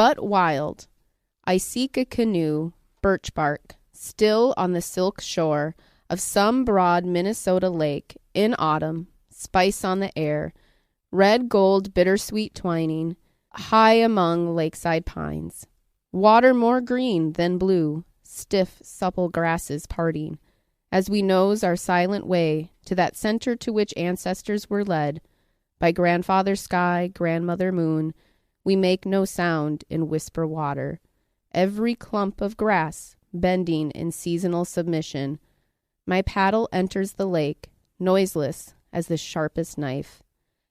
but wild. I seek a canoe, birch bark, still on the silk shore of some broad Minnesota lake in autumn, spice on the air, red gold bittersweet twining, high among lakeside pines. Water more green than blue, stiff, supple grasses parting, as we nose our silent way to that center to which ancestors were led. By grandfather sky, grandmother moon, we make no sound in whisper water. Every clump of grass bending in seasonal submission. My paddle enters the lake, noiseless as the sharpest knife.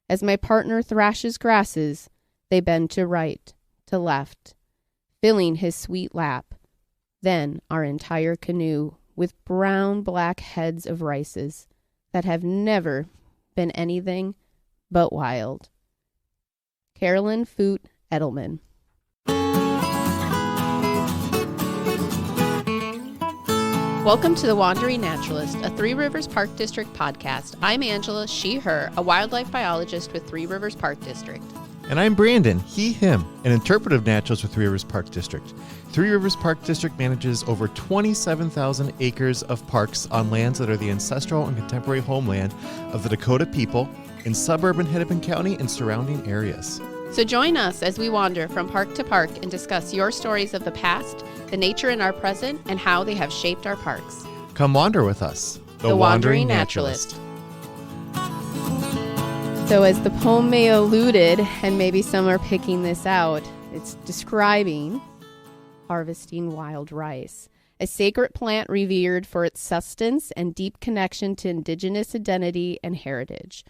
As my partner thrashes grasses, they bend to right, to left, filling his sweet lap. Then our entire canoe with brown-black heads of rices that have never been anything but wild. Carolyn Foote Edelman. Welcome to The Wandering Naturalist, a Three Rivers Park District podcast. I'm Angela, she, her, a wildlife biologist with Three Rivers Park District. And I'm Brandon, he, him, an interpretive naturalist with Three Rivers Park District. Three Rivers Park District manages over 27,000 acres of parks on lands that are the ancestral and contemporary homeland of the Dakota people in suburban Hennepin County and surrounding areas. So join us as we wander from park to park and discuss your stories of the past, the nature in our present, and how they have shaped our parks. Come wander with us, The Wandering Naturalist. So as the poem may alluded, and maybe some are picking this out, it's describing harvesting wild rice, a sacred plant revered for its sustenance and deep connection to indigenous identity and heritage.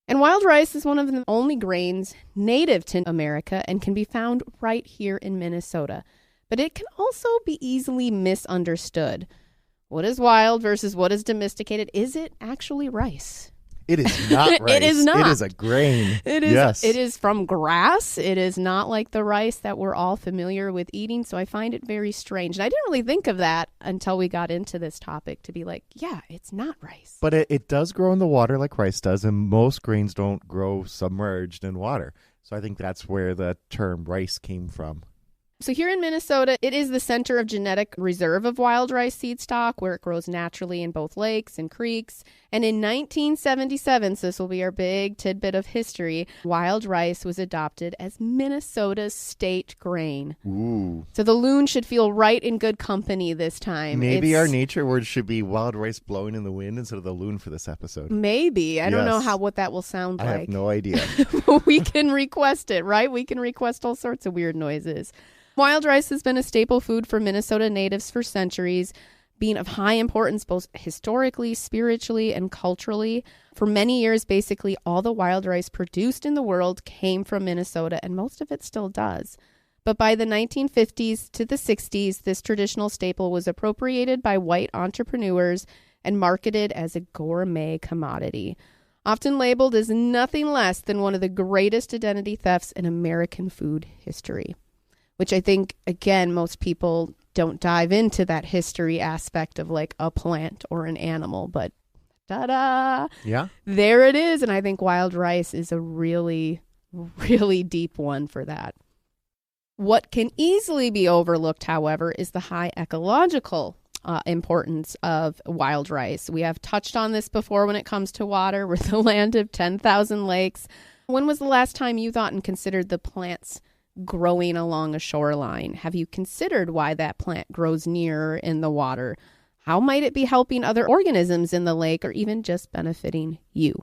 And wild rice is one of the only grains native to America and can be found right here in Minnesota. But it can also be easily misunderstood. What is wild versus what is domesticated? Is it actually rice? It is not rice. It is not. It is a grain. It is. Yes. It is from grass. It is not like the rice that we're all familiar with eating. So I find it very strange. And I didn't really think of that until we got into this topic to be like, yeah, it's not rice. But it does grow in the water like rice does, and most grains don't grow submerged in water. So I think that's where the term rice came from. So here in Minnesota, it is the center of genetic reserve of wild rice seed stock, where it grows naturally in both lakes and creeks. And in 1977, so this will be our big tidbit of history, wild rice was adopted as Minnesota's state grain. Ooh. So the loon should feel right in good company this time. Maybe our nature word should be wild rice blowing in the wind instead of the loon for this episode. Maybe. I don't know what that will sound like. I have no idea. We can request it, right? We can request all sorts of weird noises. Wild rice has been a staple food for Minnesota natives for centuries, being of high importance both historically, spiritually, and culturally. For many years, basically all the wild rice produced in the world came from Minnesota, and most of it still does. But by the 1950s to the 60s, this traditional staple was appropriated by white entrepreneurs and marketed as a gourmet commodity, often labeled as nothing less than one of the greatest identity thefts in American food history. Which I think, again, most people don't dive into that history aspect of like a plant or an animal, but ta-da! Yeah. There it is. And I think wild rice is a really, really deep one for that. What can easily be overlooked, however, is the high ecological importance of wild rice. We have touched on this before when it comes to water. We're the land of 10,000 lakes. When was the last time you thought and considered the plants growing along a shoreline? Have you considered why that plant grows near in the water? How might it be helping other organisms in the lake or even just benefiting you?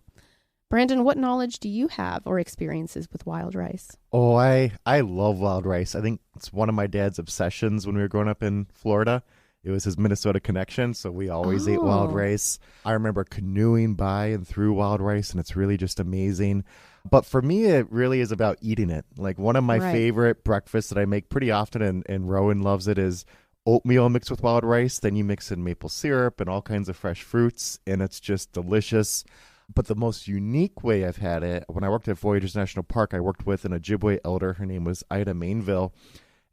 Brandon, what knowledge do you have or experiences with wild rice? Oh, I love wild rice. I think it's one of my dad's obsessions when we were growing up in Florida. It was his Minnesota connection, so we always ate wild rice. I remember canoeing by and through wild rice, and it's really just amazing. But for me, it really is about eating it. Like one of my favorite breakfasts that I make pretty often, and Rowan loves it, is oatmeal mixed with wild rice. Then you mix in maple syrup and all kinds of fresh fruits, and it's just delicious. But the most unique way I've had it, when I worked at Voyageurs National Park, I worked with an Ojibwe elder. Her name was Ida Mainville.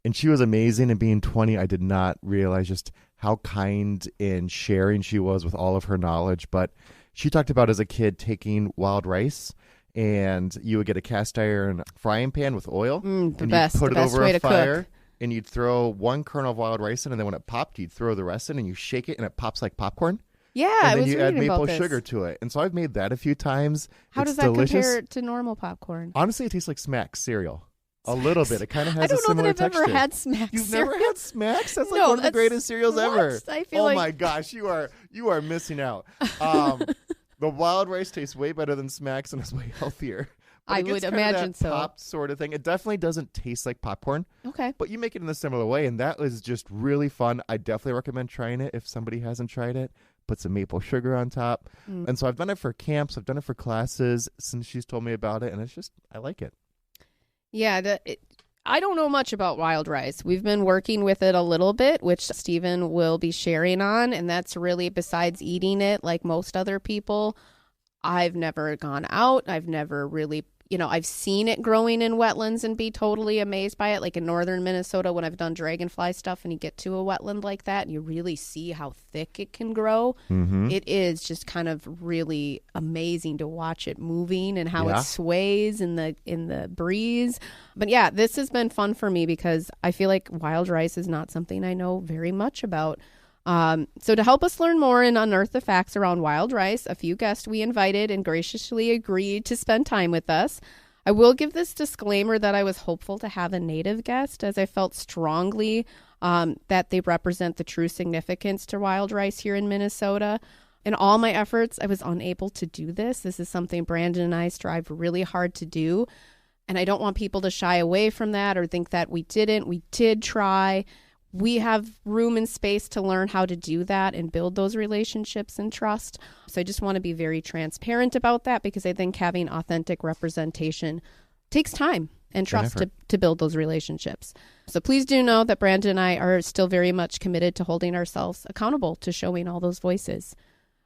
And she was amazing. And being 20, I did not realize just how kind and sharing she was with all of her knowledge. But she talked about as a kid taking wild rice and you would get a cast iron frying pan with oil, The and you'd best, put the it best over way a to fire, cook. and you'd throw one kernel of wild rice in, and then when it popped, you'd throw the rest in, and you shake it, and it pops like popcorn. Yeah, And I then was you add reading about maple this. sugar to it. And so I've made that a few times. How It's does that delicious. compare to normal popcorn? Honestly, it tastes like Smacks cereal. A little bit. It kind of I has a don't know that similar I've texture. ever had Smacks You've cereal. never had Smacks? That's like No, one of the that's- greatest cereals what? ever. I feel Oh like- my gosh, you are missing out. The wild rice tastes way better than Smacks and is way healthier. But I it gets would kind of imagine that so. Popped sort of thing. It definitely doesn't taste like popcorn, Okay. but you make it in a similar way, and that is just really fun. I definitely recommend trying it if somebody hasn't tried it. Put some maple sugar on top. And so I've done it for camps. I've done it for classes since she's told me about it, and it's just, I like it. Yeah, I don't know much about wild rice. We've been working with it a little bit, which Stephen will be sharing on, and that's really, besides eating it like most other people, I've never gone out. I've never really, I've seen it growing in wetlands and be totally amazed by it. Like in northern Minnesota, when I've done dragonfly stuff and you get to a wetland like that and you really see how thick it can grow, it is just kind of really amazing to watch it moving and how it sways in the breeze. But yeah, this has been fun for me because I feel like wild rice is not something I know very much about. So to help us learn more and unearth the facts around wild rice, a few guests we invited and graciously agreed to spend time with us. I will give this disclaimer that I was hopeful to have a native guest, as I felt strongly that they represent the true significance to wild rice here in Minnesota. In all my efforts, I was unable to do this. This is something Brandon and I strive really hard to do. And I don't want people to shy away from that or think that we didn't. We did try. We have room and space to learn how to do that and build those relationships and trust. So I just want to be very transparent about that because I think having authentic representation takes time and trust to build those relationships. So please do know that Brandon and I are still very much committed to holding ourselves accountable to showing all those voices.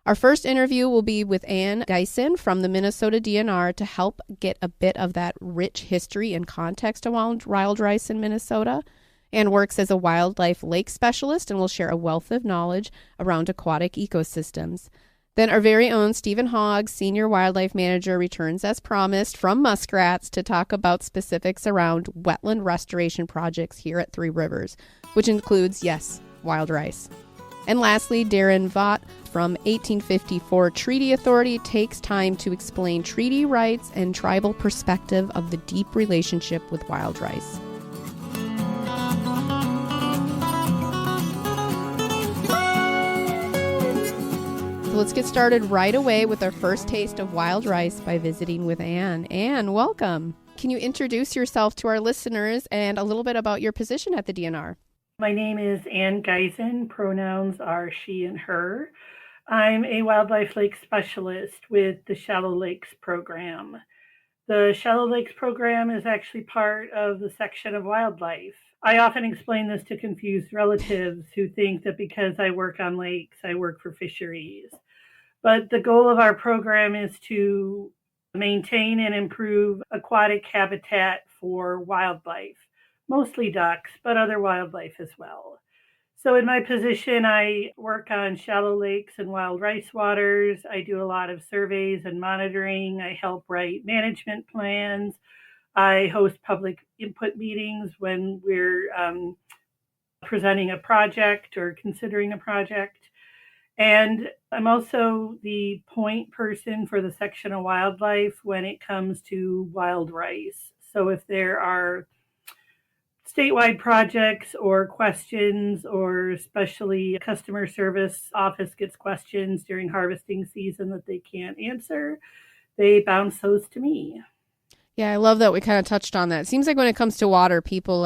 Our first interview will be with Ann Geisen from the Minnesota DNR to help get a bit of that rich history and context of wild rice in Minnesota. Ann works as a wildlife lake specialist and will share a wealth of knowledge around aquatic ecosystems. Then our very own Stephen Hogg, Senior Wildlife Manager, returns as promised from muskrats to talk about specifics around wetland restoration projects here at Three Rivers, which includes, yes, wild rice. And lastly, Darren Vaught from 1854 Treaty Authority takes time to explain treaty rights and tribal perspective of the deep relationship with wild rice. Let's get started right away with our first taste of wild rice by visiting with Ann. Ann, welcome. Can you introduce yourself to our listeners and a little bit about your position at the DNR? My name is Ann Geisen. Pronouns are she and her. I'm a wildlife lake specialist with the Shallow Lakes program. The Shallow Lakes program is actually part of the section of wildlife. I often explain this to confused relatives who think that because I work on lakes, I work for fisheries. But the goal of our program is to maintain and improve aquatic habitat for wildlife, mostly ducks, but other wildlife as well. So in my position, I work on shallow lakes and wild rice waters. I do a lot of surveys and monitoring. I help write management plans. I host public input meetings when we're presenting a project or considering a project. And I'm also the point person for the section of wildlife when it comes to wild rice. So if there are statewide projects or questions, or especially customer service office gets questions during harvesting season that they can't answer, they bounce those to me. Yeah, I love that we kind of touched on that. It seems like when it comes to water, people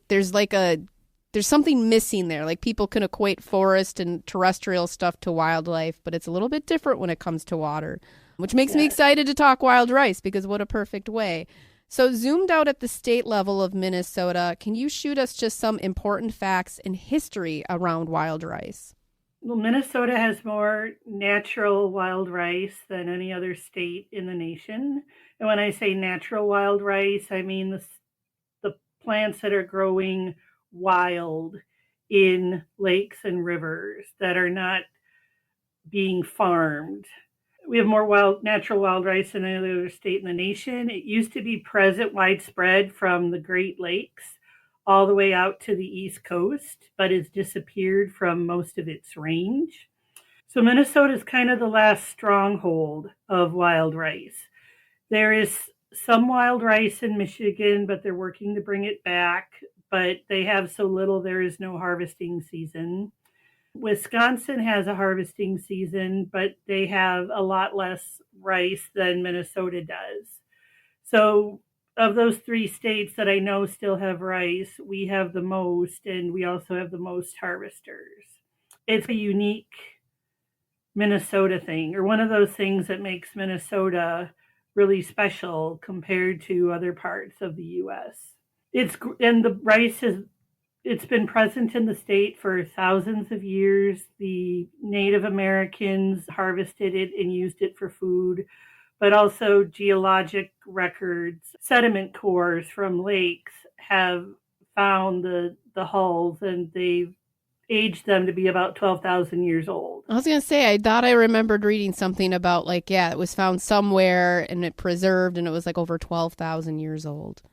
there's something missing there. Like people can equate forest and terrestrial stuff to wildlife, but it's a little bit different when it comes to water, which makes me excited to talk wild rice because what a perfect way. So zoomed out at the state level of Minnesota, can you shoot us just some important facts and history around wild rice? Well, Minnesota has more natural wild rice than any other state in the nation. And when I say natural wild rice, I mean the plants that are growing wild in lakes and rivers that are not being farmed. We have more natural wild rice than any other state in the nation. It used to be present widespread from the Great Lakes all the way out to the East Coast, but it's disappeared from most of its range. So Minnesota is kind of the last stronghold of wild rice. There is some wild rice in Michigan, but they're working to bring it back. But they have so little, there is no harvesting season. Wisconsin has a harvesting season, but they have a lot less rice than Minnesota does. So, of those three states that I know still have rice, we have the most, and we also have the most harvesters. It's a unique Minnesota thing, or one of those things that makes Minnesota really special compared to other parts of the US. And the rice is it's been present in the state for thousands of years. The Native Americans harvested it and used it for food, but also geologic records, sediment cores from lakes have found the hulls, and they've aged them to be about 12,000 years old. I was going to say, I thought I remembered reading something about like, yeah, it was found somewhere and it preserved and it was like over 12,000 years old.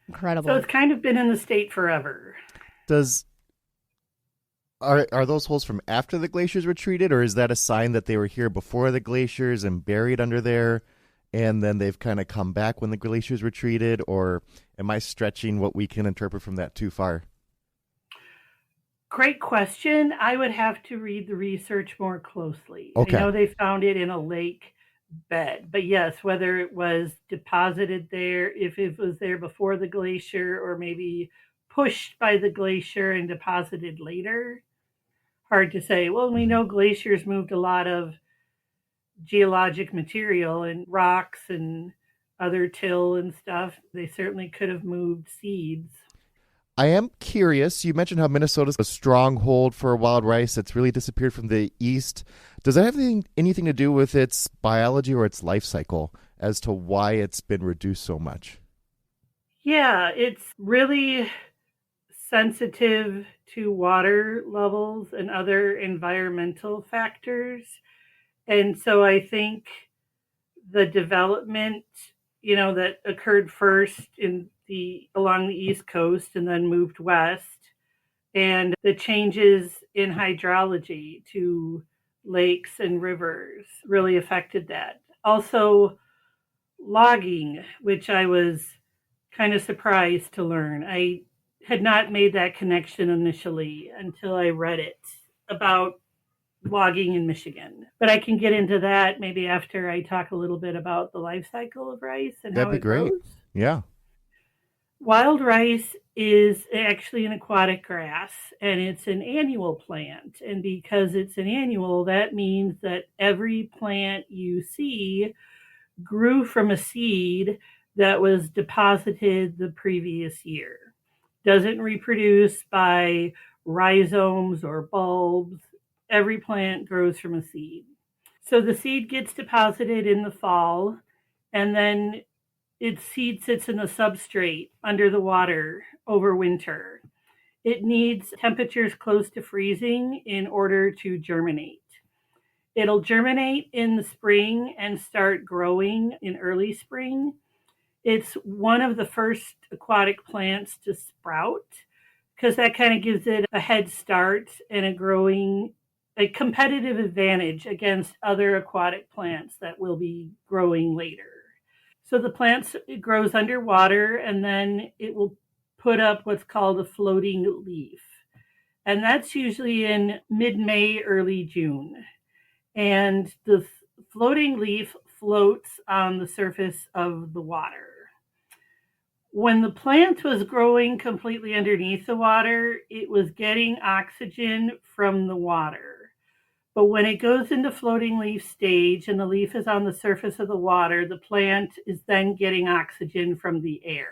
Incredible. So it's kind of been in the state forever. Are those holes from after the glaciers retreated, or is that a sign that they were here before the glaciers and buried under there, and then they've kind of come back when the glaciers retreated? Or am I stretching what we can interpret from that too far? Great question. I would have to read the research more closely. Okay. I know they found it in a lake bed, but yes, whether it was deposited there, if it was there before the glacier, or maybe pushed by the glacier and deposited later, hard to say. Well, we know glaciers moved a lot of geologic material and rocks and other till and stuff. They certainly could have moved seeds. I am curious. You mentioned how Minnesota's a stronghold for wild rice that's really disappeared from the east. Does that have anything to do with its biology or its life cycle as to why it's been reduced so much? Yeah, it's really sensitive to water levels and other environmental factors. And so I think the development, that occurred first along the East Coast and then moved west, and the changes in hydrology to lakes and rivers really affected that. Also, logging, which I was kind of surprised to learn. I had not made that connection initially until I read it about logging in Michigan. But I can get into that maybe after I talk a little bit about the life cycle of rice and That'd how be it great. grows. Yeah. Wild rice is actually an aquatic grass, and it's an annual plant. And because it's an annual, that means that every plant you see grew from a seed that was deposited the previous year. Doesn't reproduce by rhizomes or bulbs. Every plant grows from a seed. So the seed gets deposited in the fall, and then its seed sits in the substrate under the water over winter. It needs temperatures close to freezing in order to germinate. It'll germinate in the spring and start growing in early spring. It's one of the first aquatic plants to sprout because that kind of gives it a head start and a competitive advantage against other aquatic plants that will be growing later. So the plant grows underwater, and then it will put up what's called a floating leaf. And that's usually in mid-May, early June. And the floating leaf floats on the surface of the water. When the plant was growing completely underneath the water, it was getting oxygen from the water. But when it goes into floating leaf stage and the leaf is on the surface of the water, the plant is then getting oxygen from the air.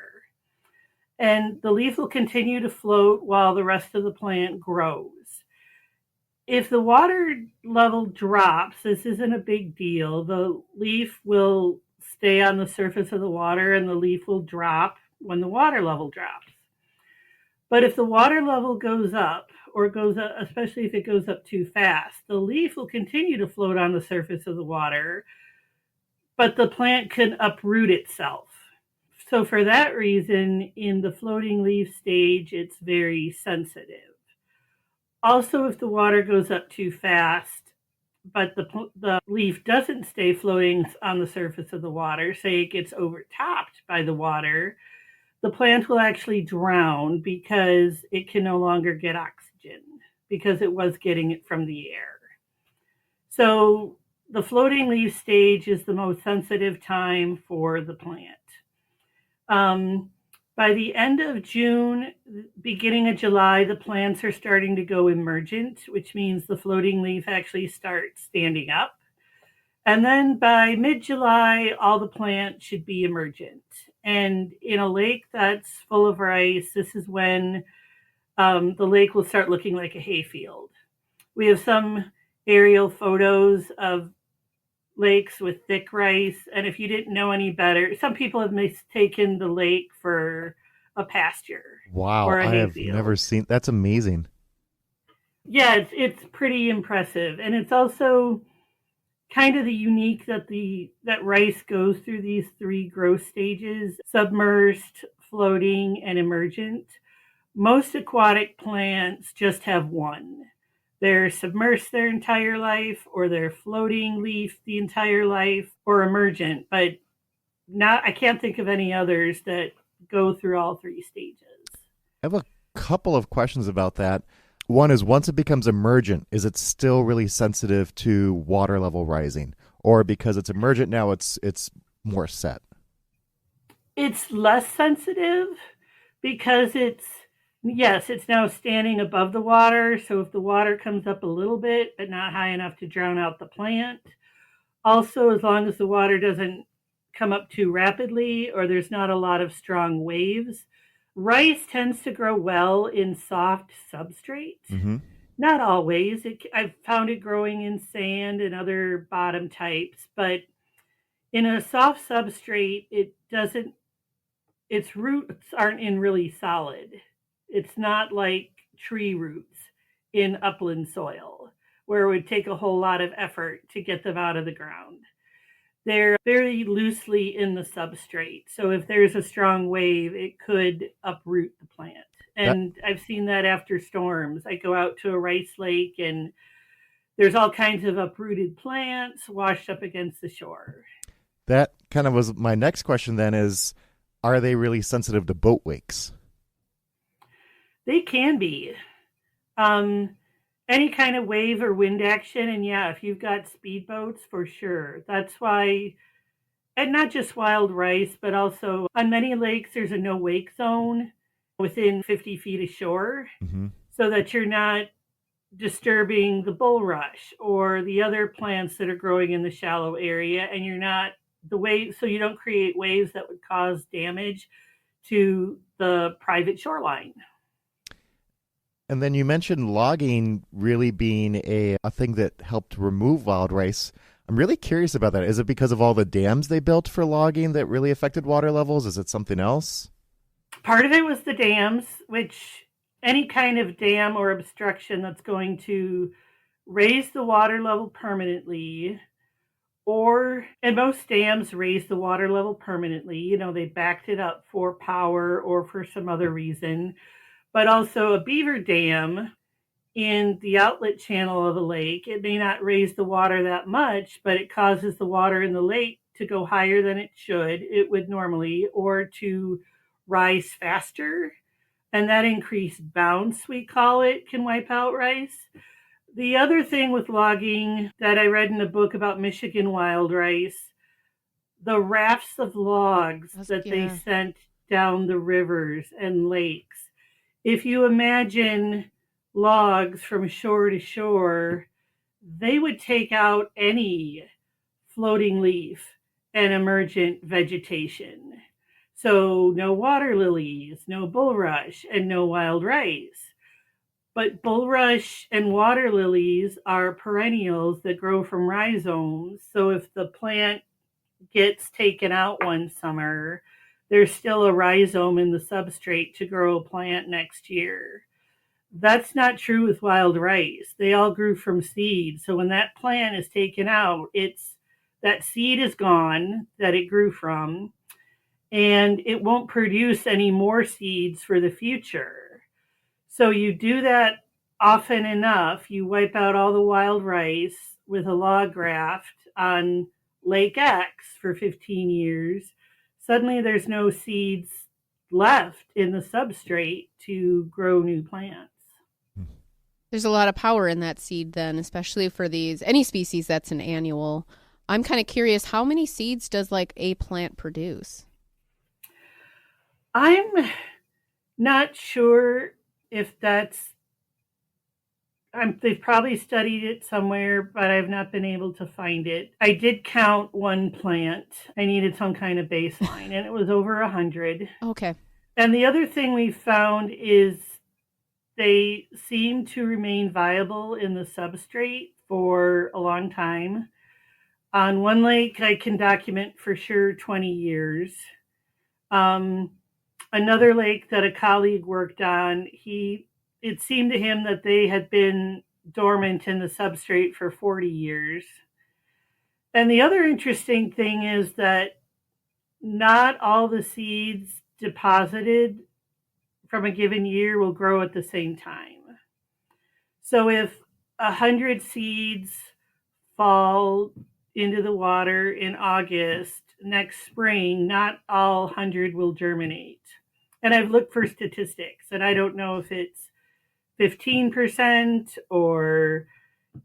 And the leaf will continue to float while the rest of the plant grows. If the water level drops, this isn't a big deal. The leaf will stay on the surface of the water and the leaf will drop when the water level drops. But if the water level goes up, or goes up, especially if it goes up too fast, the leaf will continue to float on the surface of the water, but the plant can uproot itself. So, for that reason, in the floating leaf stage, it's very sensitive. Also, if the water goes up too fast, but the leaf doesn't stay floating on the surface of the water, say it gets overtopped by the water, the plant will actually drown because it can no longer get oxygen because it was getting it from the air. So the floating leaf stage is the most sensitive time for the plant. Um, by the end of June, beginning of July, the plants are starting to go emergent, which means the floating leaf actually starts standing up. And then by mid July, all the plants should be emergent. And in a lake that's full of rice, this is when the lake will start looking like a hayfield. We have some aerial photos of lakes with thick rice. And if you didn't know any better, some people have mistaken the lake for a pasture Wow, or a I have never hayfield. seen. That's amazing. Yeah, it's pretty impressive. And it's also kind of the unique that rice goes through these three growth stages: submersed, floating, and emergent. Most aquatic plants just have one. They're submersed their entire life, or they're floating leaf the entire life, or emergent, but not I can't think of any others that go through all three stages. I have a couple of questions about that. One is, once it becomes emergent, is it still really sensitive to water level rising, or because it's emergent now, it's more set? It's less sensitive because it's now standing above the water. So if the water comes up a little bit, but not high enough to drown out the plant, also as long as the water doesn't come up too rapidly or there's not a lot of strong waves. Rice tends to grow well in soft substrate. Mm-hmm. Not always. I've found it growing in sand and other bottom types, but in a soft substrate, it doesn't its roots aren't in really solid. It's not like tree roots in upland soil where it would take a whole lot of effort to get them out of the ground. They're very loosely in the substrate. So if there's a strong wave, it could uproot the plant. That And I've seen that after storms. I go out to a rice lake and there's all kinds of uprooted plants washed up against the shore. that kind of was my next question. Then is, are they really sensitive to boat wakes? They can be. Um, any kind of wave or wind action. And yeah, if you've got speedboats, for sure. That's why, and not just wild rice, but also on many lakes, there's a no wake zone within 50 feet of shore Mm-hmm. so that you're not disturbing the bulrush or the other plants that are growing in the shallow area. And you're not the wave, so you don't create waves that would cause damage to the private shoreline. And then you mentioned logging really being a thing that helped remove wild rice. I'm really curious about that. Is it because of all the dams they built for logging that really affected water levels? Is it something else? Part of it was the dams, which any kind of dam or obstruction that's going to raise the water level permanently, and most dams raise the water level permanently. They backed it up for power or for some other reason. But also a beaver dam in the outlet channel of a lake, it may not raise the water that much, but it causes the water in the lake to go higher than it would normally, or to rise faster. And that increased bounce, we call it, can wipe out rice. The other thing with logging that I read in a book about Michigan wild rice, the rafts of logs that they Yeah. sent down the rivers and lakes. If you imagine logs from shore to shore, they would take out any floating leaf and emergent vegetation. So, no water lilies, no bulrush, and no wild rice. But bulrush and water lilies are perennials that grow from rhizomes. So, if the plant gets taken out one summer, there's still a rhizome in the substrate to grow a plant next year. That's not true with wild rice. They all grew from seed. So when that plant is taken out, that seed is gone that it grew from, and it won't produce any more seeds for the future. So you do that often enough, you wipe out all the wild rice with a log graft on Lake X for 15 years. Suddenly there's no seeds left in the substrate to grow new plants. There's a lot of power in that seed then, especially for any species that's an annual. I'm kind of curious, how many seeds does like a plant produce? I'm not sure if they've probably studied it somewhere, but I've not been able to find it. I did count one plant. I needed some kind of baseline, and it was over 100. Okay. And the other thing we found is they seem to remain viable in the substrate for a long time. On one lake, I can document for sure 20 years. Another lake that a colleague worked on, it seemed to him that they had been dormant in the substrate for 40 years. And the other interesting thing is that not all the seeds deposited from a given year will grow at the same time. So if 100 seeds fall into the water in August, next spring, not all 100 will germinate. And I've looked for statistics, and I don't know if it's 15% or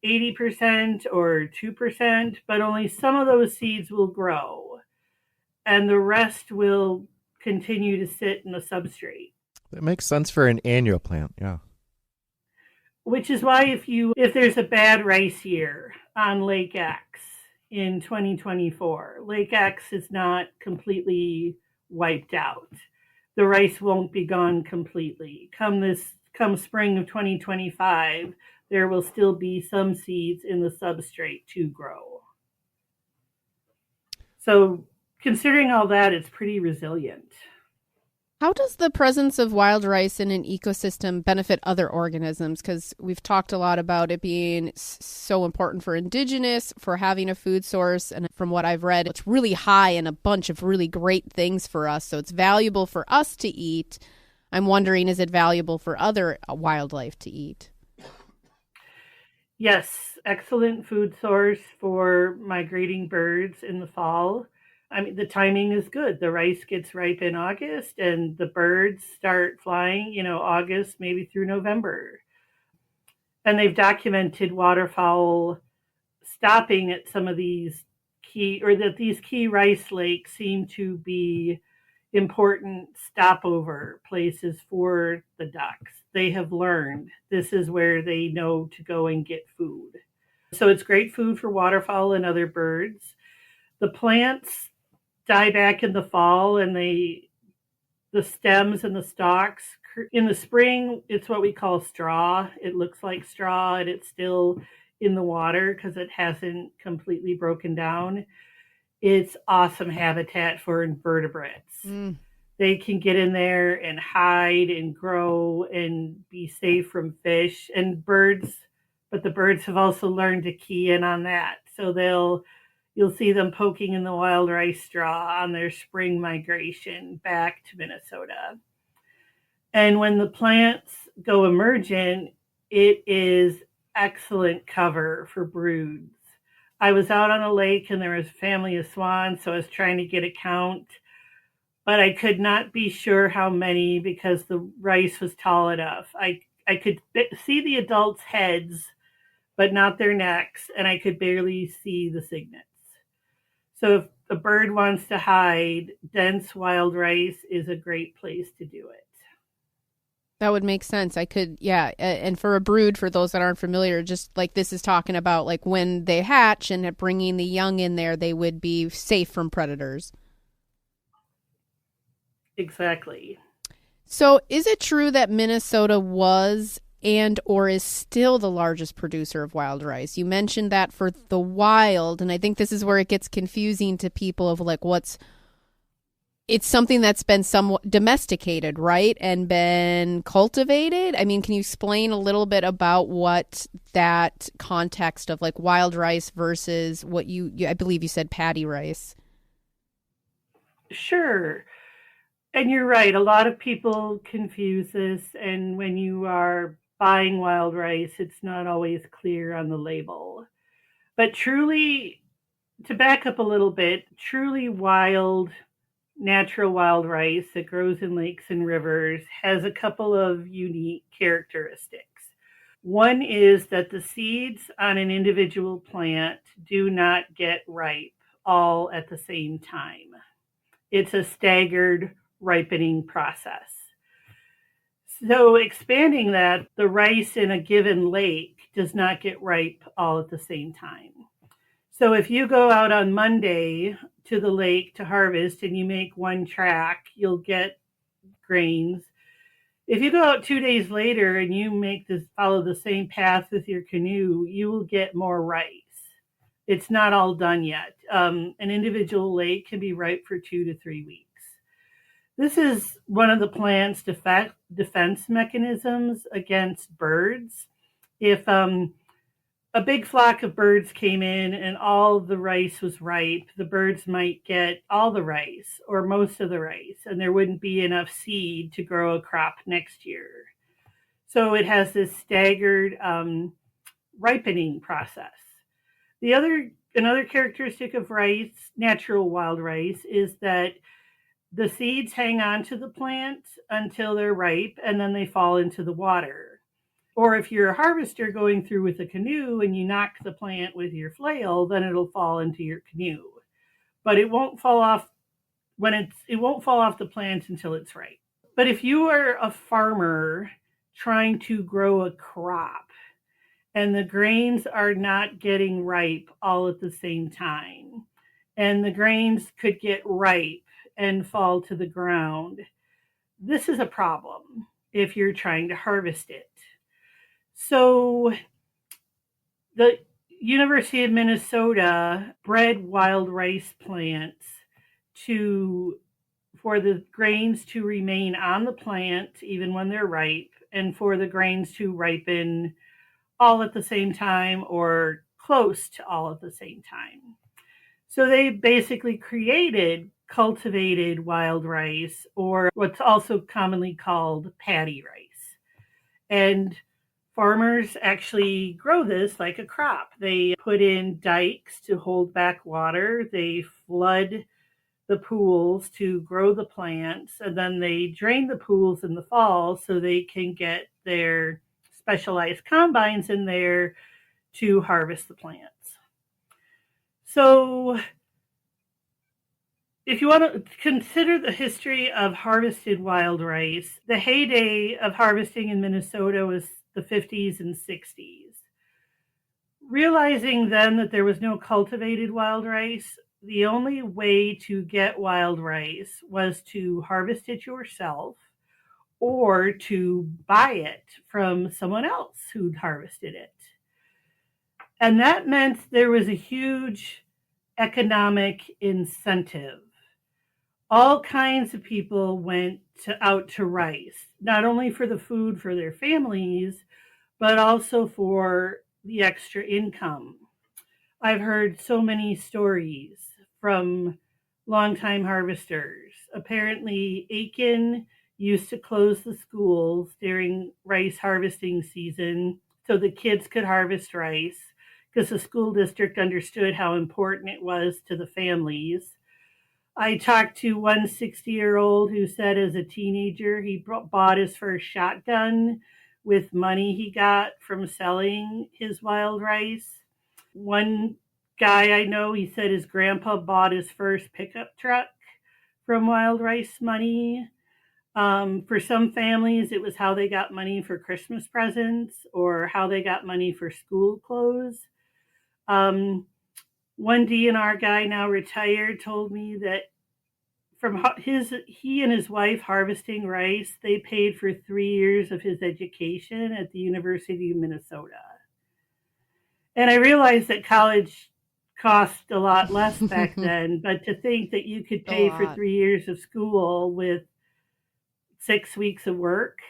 80% or 2%, but only some of those seeds will grow, and the rest will continue to sit in the substrate. That makes sense for an annual plant, yeah. Which is why if there's a bad rice year on Lake X in 2024, Lake X is not completely wiped out. The rice won't be gone completely. Come spring of 2025, there will still be some seeds in the substrate to grow. So considering all that, it's pretty resilient. How does the presence of wild rice in an ecosystem benefit other organisms? Because we've talked a lot about it being so important for indigenous, for having a food source. And from what I've read, it's really high in a bunch of really great things for us. So it's valuable for us to eat. I'm wondering, is it valuable for other wildlife to eat? Yes, excellent food source for migrating birds in the fall. I mean, the timing is good. The rice gets ripe in August and the birds start flying, August, maybe through November. And they've documented waterfowl stopping at some of these these key rice lakes seem to be important stopover places for the ducks. They have learned this is where they know to go and get food. So it's great food for waterfowl and other birds. The plants die back in the fall, and the stems and the stalks. In the spring, it's what we call straw. It looks like straw, and it's still in the water because it hasn't completely broken down. It's awesome habitat for invertebrates. They can get in there and hide and grow and be safe from fish and birds, but the birds have also learned to key in on that. So you'll see them poking in the wild rice straw on their spring migration back to Minnesota. And when the plants go emergent, it is excellent cover for broods. I was out on a lake and there was a family of swans, so I was trying to get a count, but I could not be sure how many because the rice was tall enough. I could see the adults' heads, but not their necks, and I could barely see the cygnets. So if a bird wants to hide, dense wild rice is a great place to do it. That would make sense. And for a brood, for those that aren't familiar, just like this is talking about like when they hatch and bringing the young in there, they would be safe from predators. Exactly. So is it true that Minnesota was and or is still the largest producer of wild rice? You mentioned that for the wild, and I think this is where it gets confusing to people of like it's something that's been somewhat domesticated, right? And been cultivated. I mean, can you explain a little bit about what that context of like wild rice versus what I believe you said paddy rice? Sure. And you're right. A lot of people confuse this. And when you are buying wild rice, it's not always clear on the label. But truly, to back up a little bit, truly wild, natural wild rice that grows in lakes and rivers has a couple of unique characteristics. One is that the seeds on an individual plant do not get ripe all at the same time. It's a staggered ripening process. So, expanding that, the rice in a given lake does not get ripe all at the same time. So, if you go out on Monday to the lake to harvest and you make one track, you'll get grains. If you go out 2 days later and you follow the same path with your canoe, you will get more rice. It's not all done yet. An individual lake can be ripe for 2 to 3 weeks. This is one of the plant's defense mechanisms against birds. If a big flock of birds came in and all the rice was ripe, the birds might get all the rice or most of the rice, and there wouldn't be enough seed to grow a crop next year. So it has this staggered ripening process. Another characteristic of rice, natural wild rice, is that the seeds hang on to the plant until they're ripe and then they fall into the water. Or if you're a harvester going through with a canoe and you knock the plant with your flail, then it'll fall into your canoe. But it won't fall off it won't fall off the plant until it's ripe. But if you are a farmer trying to grow a crop and the grains are not getting ripe all at the same time, and the grains could get ripe and fall to the ground, this is a problem if you're trying to harvest it. So the University of Minnesota bred wild rice plants for the grains to remain on the plant even when they're ripe, and for the grains to ripen all at the same time or close to all at the same time. So they basically created cultivated wild rice, or what's also commonly called paddy rice. And farmers actually grow this like a crop. They put in dikes to hold back water, they flood the pools to grow the plants, and then they drain the pools in the fall so they can get their specialized combines in there to harvest the plants. So, if you want to consider the history of harvested wild rice, the heyday of harvesting in Minnesota was the 50s and 60s. Realizing then that there was no cultivated wild rice, the only way to get wild rice was to harvest it yourself or to buy it from someone else who'd harvested it. And that meant there was a huge economic incentive. All kinds of people went out to rice, not only for the food for their families, but also for the extra income. I've heard so many stories from longtime harvesters. Apparently, Aiken used to close the schools during rice harvesting season so the kids could harvest rice because the school district understood how important it was to the families. I talked to one 60-year-old who said as a teenager he bought his first shotgun with money he got from selling his wild rice. One guy I know, he said his grandpa bought his first pickup truck from wild rice money. For some families, it was how they got money for Christmas presents or how they got money for school clothes. One DNR guy, now retired, told me that he and his wife harvesting rice, they paid for 3 years of his education at the University of Minnesota. And I realized that college cost a lot less back then, but to think that you could A pay for lot. 3 years of school with 6 weeks of work,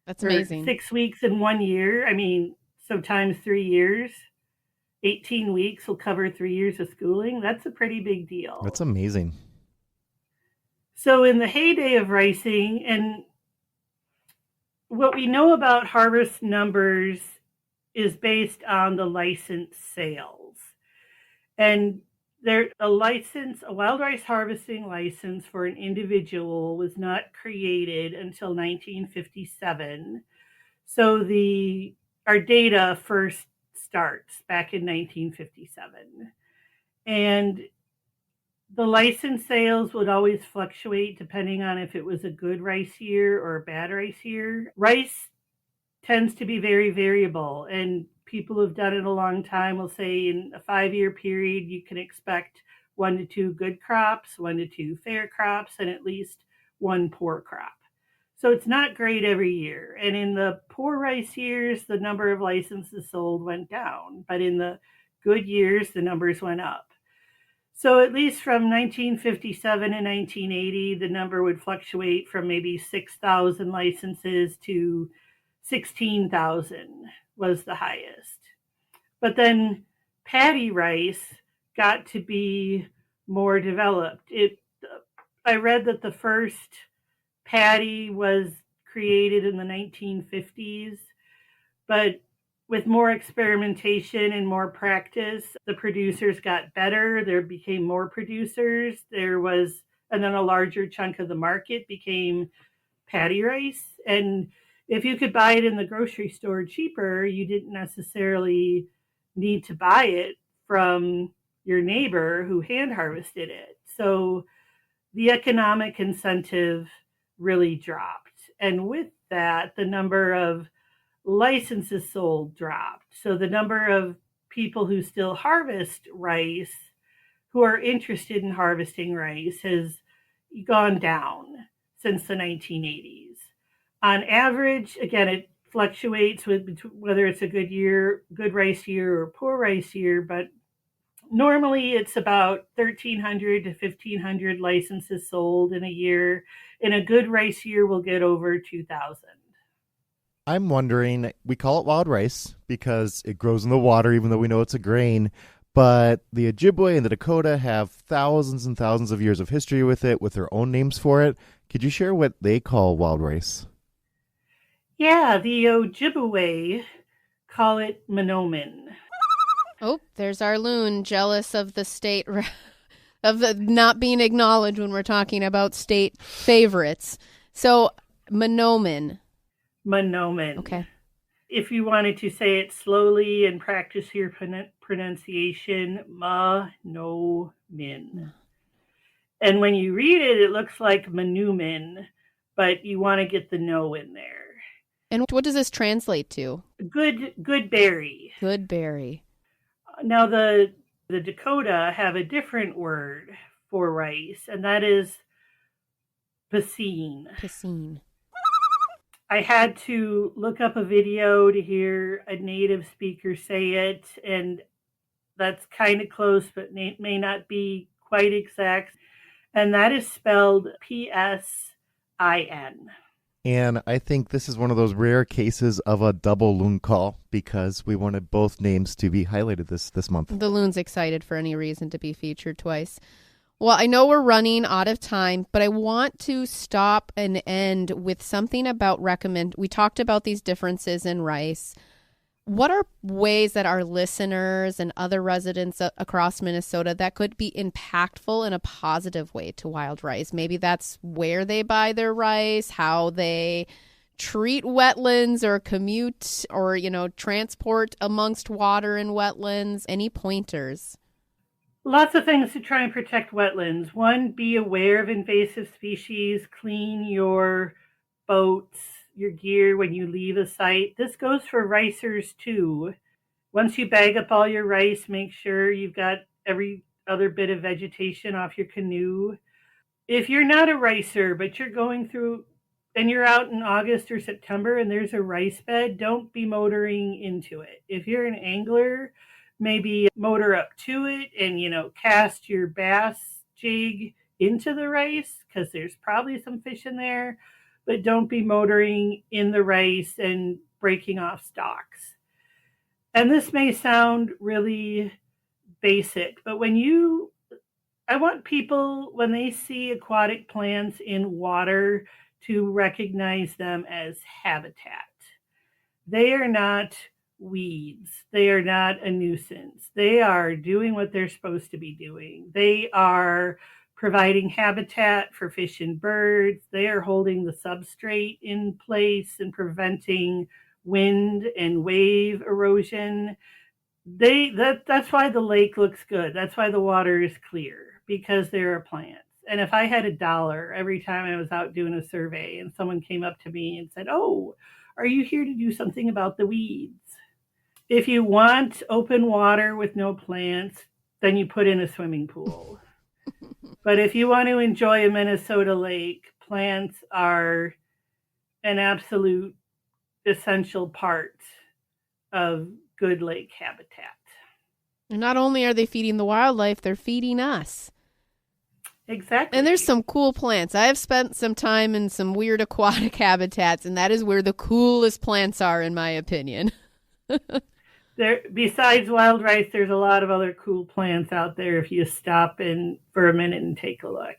That's or amazing. 6 weeks in 1 year, I mean, so times 3 years, 18 weeks will cover 3 years of schooling. That's a pretty big That's deal. amazing. So in the heyday of ricing, and what we know about harvest numbers is based on the license sales. And a wild rice harvesting license for an individual was not created until 1957. So our data first starts back in 1957. And the license sales would always fluctuate depending on if it was a good rice year or a bad rice year. Rice tends to be very variable, and people who've done it a long time will say in a 5-year period you can expect 1 to 2 good crops, 1 to 2 fair crops, and at least 1 poor crop. So it's not great every year. And in the poor rice years, the number of licenses sold went down, but in the good years, the numbers went up. So at least from 1957 to 1980, the number would fluctuate from maybe 6,000 licenses to 16,000 was the highest. But then paddy rice got to be more developed. I read that the first paddy was created in the 1950s, but with more experimentation and more practice, the producers got better. There became more producers. And then a larger chunk of the market became paddy rice. And if you could buy it in the grocery store cheaper, you didn't necessarily need to buy it from your neighbor who hand harvested it. So the economic incentive really dropped. And with that, the number of licenses sold dropped. So the number of people who still harvest rice, who are interested in harvesting rice, has gone down since the 1980s. On average, again, it fluctuates with whether it's a good rice year or poor rice year, but normally it's about 1,300 to 1,500 licenses sold in a year. In a good rice year, we'll get over 2,000. I'm wondering, we call it wild rice because it grows in the water, even though we know it's a grain. But the Ojibwe and the Dakota have thousands and thousands of years of history with it, with their own names for it. Could you share what they call wild rice? Yeah, the Ojibwe call it Monoman. Oh, there's our loon, jealous of the state, of the not being acknowledged when we're talking about state favorites. So, Monoman. Monoman. Okay. If you wanted to say it slowly and practice your pronunciation, Monomin. And when you read it, it looks like Manumin, but you want to get the no in there. And what does this translate to? Good berry. Good berry. Now the Dakota have a different word for rice, and that is piscine. Piscine. I had to look up a video to hear a native speaker say it, and that's kind of close, but may not be quite exact. And that is spelled Psin. And I think this is one of those rare cases of a double loon call because we wanted both names to be highlighted this month. The loon's excited for any reason to be featured twice. Well, I know we're running out of time, but I want to stop and end with something about we talked about these differences in rice. What are ways that our listeners and other residents across Minnesota that could be impactful in a positive way to wild rice? Maybe that's where they buy their rice, how they treat wetlands or commute or, transport amongst water and wetlands. Any pointers? Lots of things to try and protect wetlands. One, be aware of invasive species, clean your boats, your gear when you leave a site. This goes for ricers too. Once you bag up all your rice, make sure you've got every other bit of vegetation off your canoe. If you're not a ricer, but you're going through and you're out in August or September and there's a rice bed, don't be motoring into it. If you're an angler, maybe motor up to it and, cast your bass jig into the rice because there's probably some fish in there, but don't be motoring in the rice and breaking off stalks. And this may sound really basic, but I want people, when they see aquatic plants in water, to recognize them as habitat. They are not weeds. They are not a nuisance. They are doing what they're supposed to be doing. They are providing habitat for fish and birds. They are holding the substrate in place and preventing wind and wave erosion. That's why the lake looks good. That's why the water is clear, because there are plants. And if I had $1 every time I was out doing a survey and someone came up to me and said, "Oh, are you here to do something about the weeds?" If you want open water with no plants, then you put in a swimming pool. But if you want to enjoy a Minnesota lake, plants are an absolute essential part of good lake habitat. And not only are they feeding the wildlife, they're feeding us. Exactly. And there's some cool plants. I have spent some time in some weird aquatic habitats, and that is where the coolest plants are, in my opinion. Besides wild rice, there's a lot of other cool plants out there if you stop in for a minute and take a look,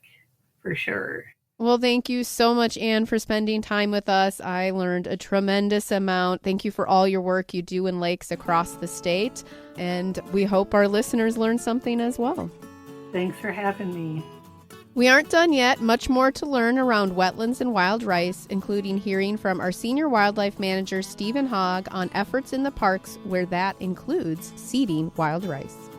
for sure. Well, thank you so much, Anne, for spending time with us. I learned a tremendous amount. Thank you for all your work you do in lakes across the state. And we hope our listeners learn something as well. Thanks for having me. We aren't done yet. Much more to learn around wetlands and wild rice, including hearing from our senior wildlife manager, Stephen Hogg, on efforts in the parks where that includes seeding wild rice.